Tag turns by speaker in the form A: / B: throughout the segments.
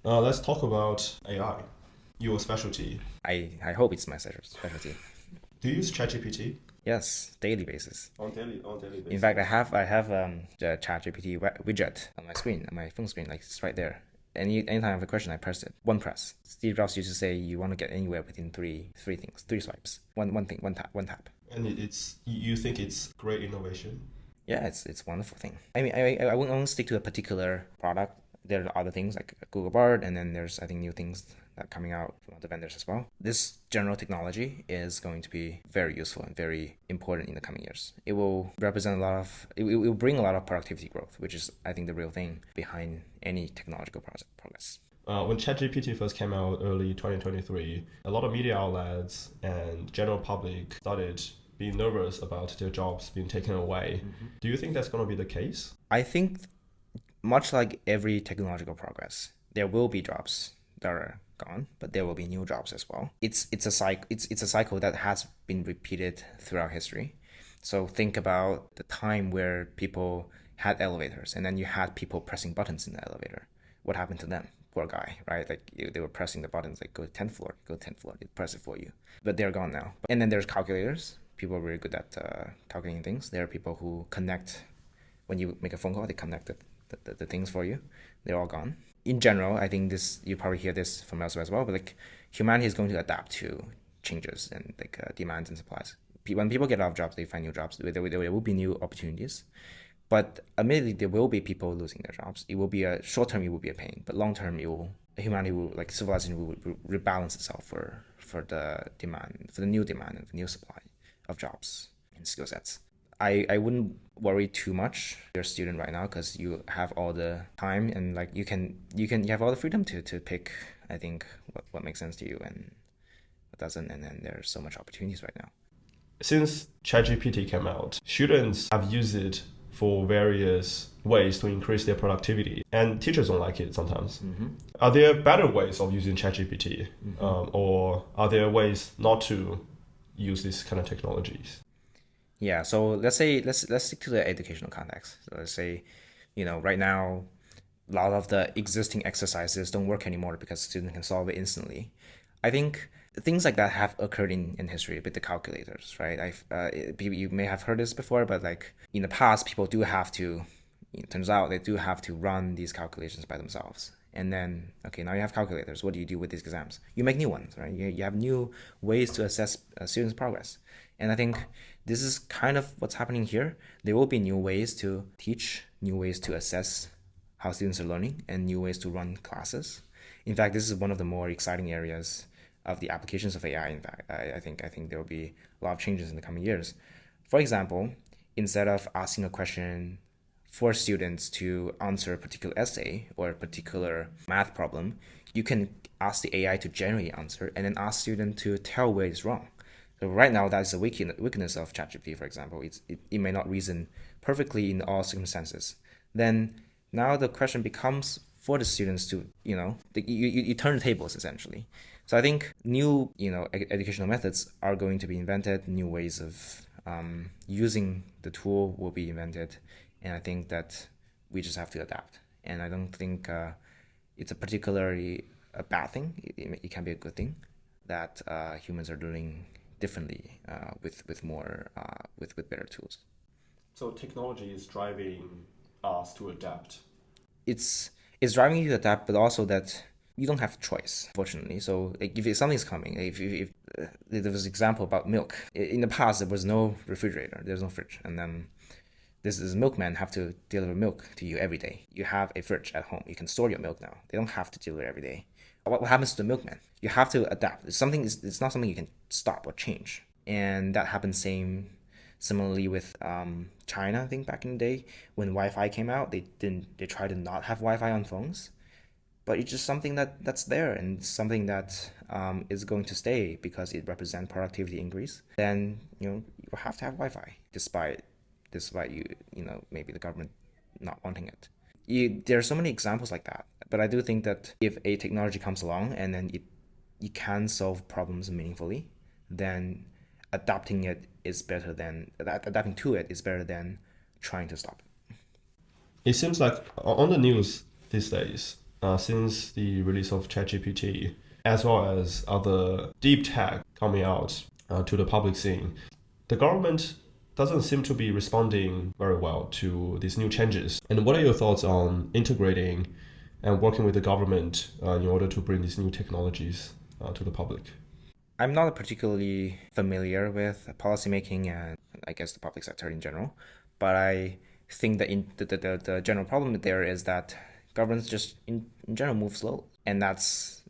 A: Let's talk about AI, your specialty.
B: I hope it's my specialty.
A: Do you use ChatGPT
B: Yes, daily basis.
A: on daily basis?
B: In fact, I have the ChatGPT widget on my screen, on my phone screen, like it's right there. Anytime I have a question, I press it. One press. Steve Jobs used to say you want to get anywhere within three things, three swipes. One thing, one tap.
A: And you think it's great innovation?
B: Yeah, it's a wonderful thing. I mean, I won't stick to a particular product. There are other things like Google Bard, and then there's, I think, new things that are coming out from other vendors as well. This general technology is going to be very useful and very important in the coming years. It will represent it will bring a lot of productivity growth, which is, I think, the real thing behind any technological progress.
A: When ChatGPT first came out early 2023, a lot of media outlets and general public started being nervous about their jobs being taken away. Do you think that's going to be the case?
B: I think, much like every technological progress, there will be jobs that are gone, but there will be new jobs as well. It's a cycle that has been repeated throughout history. So think about the time where people had elevators, and then you had people pressing buttons in the elevator. What happened to them? Poor guy, right? Like they were pressing the buttons, like go to 10th floor, they press it for you. But they're gone now. And then there's calculators. People are really good at calculating things. There are people who connect, when you make a phone call, they connect the things for you. They're all gone. In general, I think this, you probably hear this from elsewhere as well, but like humanity is going to adapt to changes and like demands and supplies. When people get out of jobs, they find new jobs. There will be new opportunities. But admittedly, there will be people losing their jobs. It will be a short term, it will be a pain, but long term, humanity will, like civilization will rebalance itself for the demand, for the new demand and the new supply of jobs and skill sets. I wouldn't worry too much. You're a student right now because you have all the time, and like you have all the freedom to pick, I think, what makes sense to you and what doesn't, and then there's so much opportunities right now.
A: Since ChatGPT came out, students have used it for various ways to increase their productivity, and teachers don't like it sometimes. Are there better ways of using ChatGPT, or are there ways not to use these kind of technologies?
B: Yeah, so let's stick to the educational context. So let's say, right now, a lot of the existing exercises don't work anymore because students can solve it instantly. I think things like that have occurred in history with the calculators, right? You may have heard this before, but like in the past, people do have to. It turns out they do have to run these calculations by themselves. And then, okay, now you have calculators. What do you do with these exams? You make new ones, right? You have new ways to assess students' progress. And I think this is kind of what's happening here. There will be new ways to teach, new ways to assess how students are learning, and new ways to run classes. In fact, this is one of the more exciting areas of the applications of AI. In fact, I think there will be a lot of changes in the coming years. For example, instead of asking a question for students to answer a particular essay or a particular math problem, you can ask the AI to generate the answer and then ask students to tell where it's wrong. So right now, that's the weakness of ChatGPT, for example. It may not reason perfectly in all circumstances. Then now the question becomes for the students to, you turn the tables essentially. So I think new, educational methods are going to be invented, new ways of using the tool will be invented. And I think that we just have to adapt. And I don't think it's a particularly a bad thing. It can be a good thing that humans are doing differently with more with better tools.
A: So technology is driving us to adapt.
B: It's driving you to adapt, but also that you don't have choice, fortunately. So like, if something's coming, if there was an example about milk. In the past, there was no refrigerator, there's no fridge, and then this milkman have to deliver milk to you every day. You have a fridge at home. You can store your milk now. They don't have to deliver every day. What happens to the milkman? You have to adapt. It's not something you can stop or change. And that happened similarly with China, I think back in the day when Wi-Fi came out, they tried to not have Wi-Fi on phones. But it's just something that's there, and something that is going to stay because it represents productivity increase. Then you have to have Wi-Fi despite you maybe the government not wanting it. There are so many examples like that, but I do think that if a technology comes along and then you can solve problems meaningfully, then adapting to it is better than trying to stop it.
A: It seems like on the news these days, since the release of ChatGPT, as well as other deep tech coming out to the public scene, the government doesn't seem to be responding very well to these new changes. And what are your thoughts on integrating and working with the government in order to bring these new technologies to the public?
B: I'm not particularly familiar with policymaking and I guess the public sector in general, but I think that the general problem there is that governments just in general move slow, and that's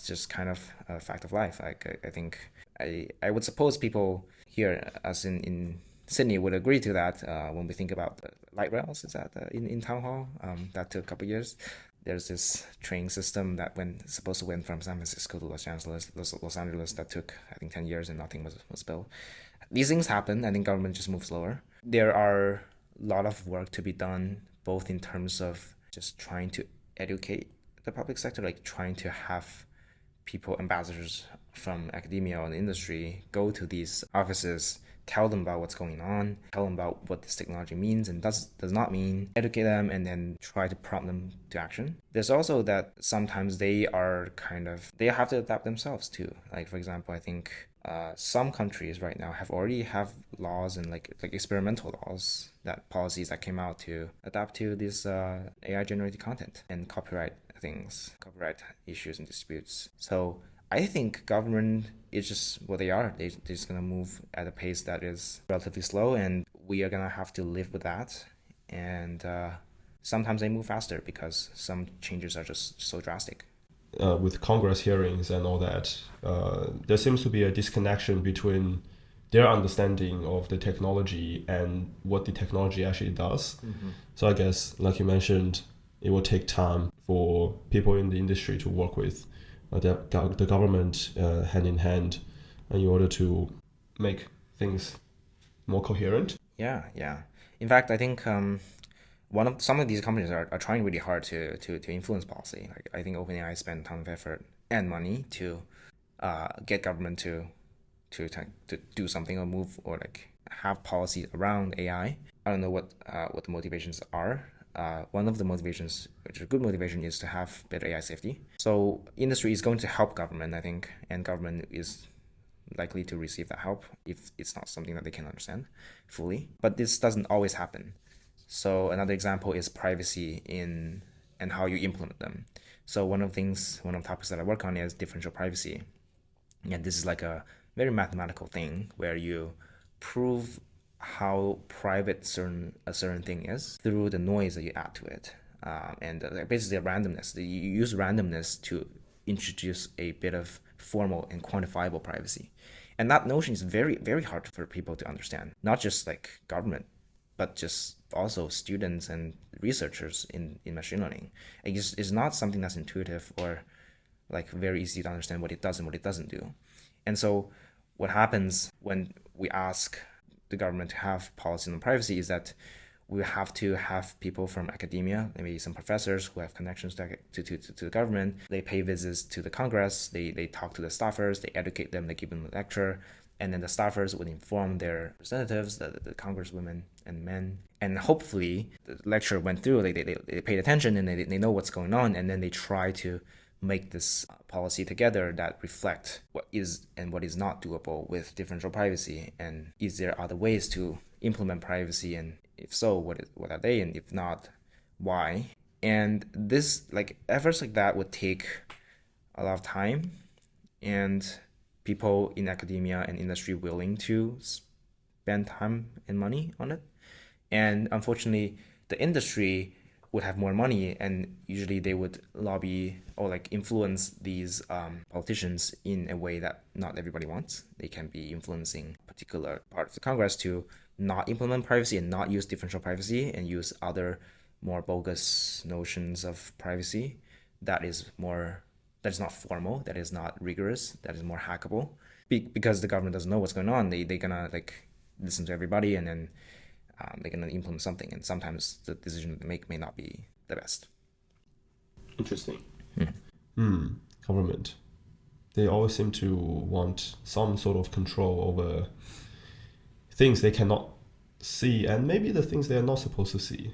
B: just kind of a fact of life. I think I would suppose people here, as in Sydney, would agree to that when we think about the light rails. Is that in Town Hall? That took a couple of years. There's this train system that supposed to went from San Francisco to Los Angeles. That took, I think, 10 years and nothing was built. These things happen. I think government just moves slower. There are a lot of work to be done, both in terms of just trying to educate the public sector, like trying to have people, ambassadors from academia or the industry, go to these offices, tell them about what's going on, tell them about what this technology means and does not mean, educate them, and then try to prompt them to action. There's also that sometimes they have to adapt themselves too. Like, for example, I think some countries right now already have laws and like experimental laws, that policies that came out to adapt to this AI generated content and copyright issues and disputes. So I think government is just what they are. They're just going to move at a pace that is relatively slow, and we are going to have to live with that. And sometimes they move faster because some changes are just so drastic.
A: With Congress hearings and all that, there seems to be a disconnection between their understanding of the technology and what the technology actually does. Mm-hmm. So I guess, like you mentioned, it will take time for people in the industry to work with the government hand in hand in order to make things more coherent.
B: Yeah. In fact, I think some of these companies are trying really hard to influence policy. Like, I think OpenAI spent a ton of effort and money to get government to do something or move or like have policies around AI. I don't know what the motivations are. One of the motivations, which is a good motivation, is to have better AI safety. So industry is going to help government, I think, and government is likely to receive that help if it's not something that they can understand fully. But this doesn't always happen. So another example is privacy and how you implement them. So one of the topics that I work on is differential privacy. And this is like a very mathematical thing where you prove how private a certain thing is through the noise that you add to it. And basically randomness. You use randomness to introduce a bit of formal and quantifiable privacy. And that notion is very, very hard for people to understand. Not just like government, but just also students and researchers in machine learning. It's not something that's intuitive or like very easy to understand what it does and what it doesn't do. And so what happens when we ask the government to have policy on privacy is that we have to have people from academia, maybe some professors who have connections to the government. They pay visits to the Congress, they talk to the staffers, they educate them, they give them a lecture, and then the staffers would inform their representatives, the congresswomen and men. And hopefully the lecture went through, they paid attention and they know what's going on, and then they try to make this policy together that reflect what is and what is not doable with differential privacy, and is there other ways to implement privacy, and if so, what are they, and if not, why? And this efforts like that would take a lot of time and people in academia and industry willing to spend time and money on it. And unfortunately, the industry would have more money, and usually they would lobby or influence these politicians in a way that not everybody wants. They can be influencing a particular part of the Congress to not implement privacy and not use differential privacy and use other more bogus notions of privacy that is not formal, that is not rigorous, that is more hackable. Because the government doesn't know what's going on, they're gonna listen to everybody, and then they're gonna implement something, and sometimes the decision they make may not be the best.
A: Interesting. Government, they always seem to want some sort of control over things they cannot see, and maybe the things they are not supposed to see.